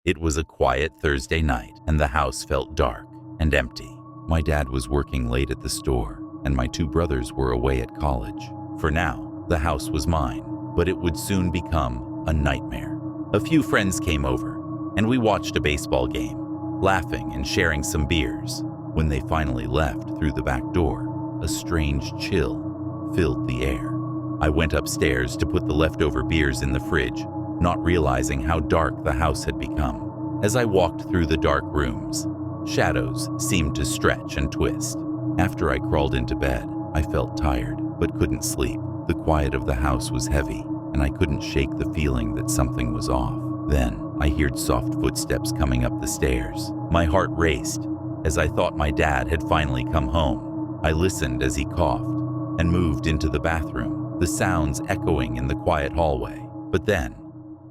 It was a quiet Thursday night, and the house felt dark and empty. My dad was working late at the store, and my two brothers were away at college. For now, the house was mine, but it would soon become a nightmare. A few friends came over, and we watched a baseball game, laughing and sharing some beers. When they finally left through the back door, a strange chill filled the air. I went upstairs to put the leftover beers in the fridge, not realizing how dark the house had become. As I walked through the dark rooms, shadows seemed to stretch and twist. After I crawled into bed, I felt tired but couldn't sleep. The quiet of the house was heavy, and I couldn't shake the feeling that something was off. Then, I heard soft footsteps coming up the stairs. My heart raced as I thought my dad had finally come home. I listened as he coughed and moved into the bathroom, the sounds echoing in the quiet hallway. But then,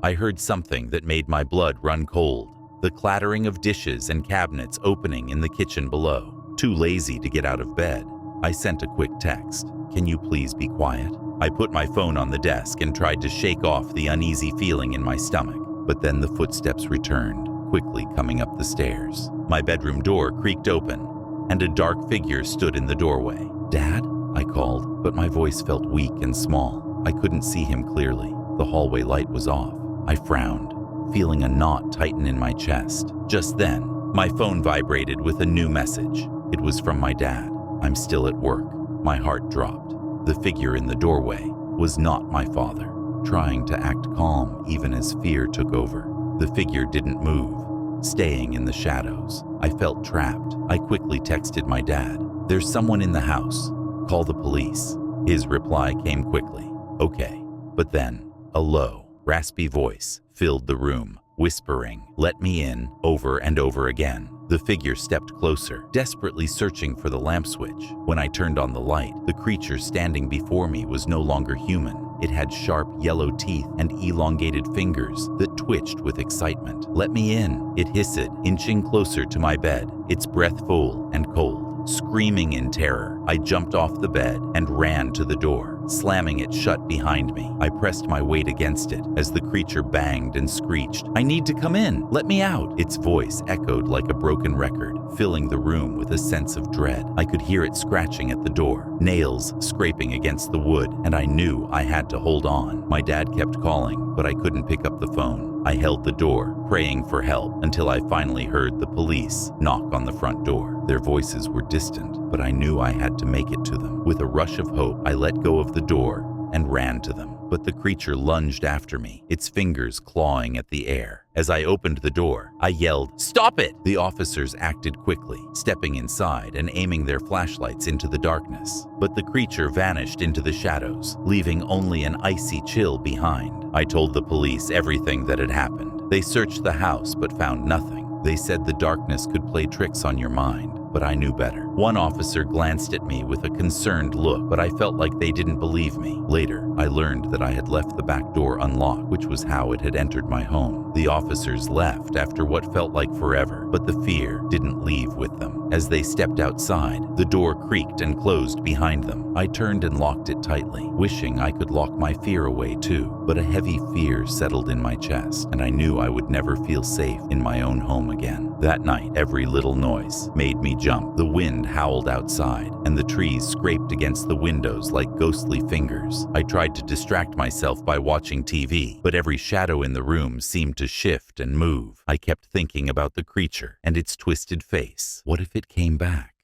I heard something that made my blood run cold. The clattering of dishes and cabinets opening in the kitchen below. Too lazy to get out of bed, I sent a quick text. "Can you please be quiet?" I put my phone on the desk and tried to shake off the uneasy feeling in my stomach. But then the footsteps returned, quickly coming up the stairs. My bedroom door creaked open, and a dark figure stood in the doorway. "Dad?" I called, but my voice felt weak and small. I couldn't see him clearly. The hallway light was off. I frowned, feeling a knot tighten in my chest. Just then, my phone vibrated with a new message. It was from my dad. "I'm still at work." My heart dropped. The figure in the doorway was not my father, trying to act calm even as fear took over. The figure didn't move, staying in the shadows. I felt trapped. I quickly texted my dad. "There's someone in the house. Call the police." His reply came quickly. "Okay." But then, a low, raspy voice filled the room, whispering, "Let me in," over and over again. The figure stepped closer, desperately searching for the lamp switch. When I turned on the light, the creature standing before me was no longer human. It had sharp yellow teeth and elongated fingers that twitched with excitement. "Let me in," it hissed, inching closer to my bed, its breath full and cold. Screaming in terror, I jumped off the bed and ran to the door, slamming it shut behind me. I pressed my weight against it as the creature banged and screeched, "I need to come in! Let me out!" Its voice echoed like a broken record, filling the room with a sense of dread. I could hear it scratching at the door, nails scraping against the wood, and I knew I had to hold on. My dad kept calling, but I couldn't pick up the phone. I held the door, praying for help, until I finally heard the police knock on the front door. Their voices were distant, but I knew I had to make it to them. With a rush of hope, I let go of the door and ran to them. But the creature lunged after me, its fingers clawing at the air. As I opened the door, I yelled, "Stop it!" The officers acted quickly, stepping inside and aiming their flashlights into the darkness. But the creature vanished into the shadows, leaving only an icy chill behind. I told the police everything that had happened. They searched the house but found nothing. They said the darkness could play tricks on your mind, but I knew better. One officer glanced at me with a concerned look, but I felt like they didn't believe me. Later, I learned that I had left the back door unlocked, which was how it had entered my home. The officers left after what felt like forever, but the fear didn't leave with them. As they stepped outside, the door creaked and closed behind them. I turned and locked it tightly, wishing I could lock my fear away too. But a heavy fear settled in my chest, and I knew I would never feel safe in my own home again. That night, every little noise made me jump. The wind howled outside, and the trees scraped against the windows like ghostly fingers. I tried to distract myself by watching TV, but every shadow in the room seemed to shift and move. I kept thinking about the creature and its twisted face. What if it came back?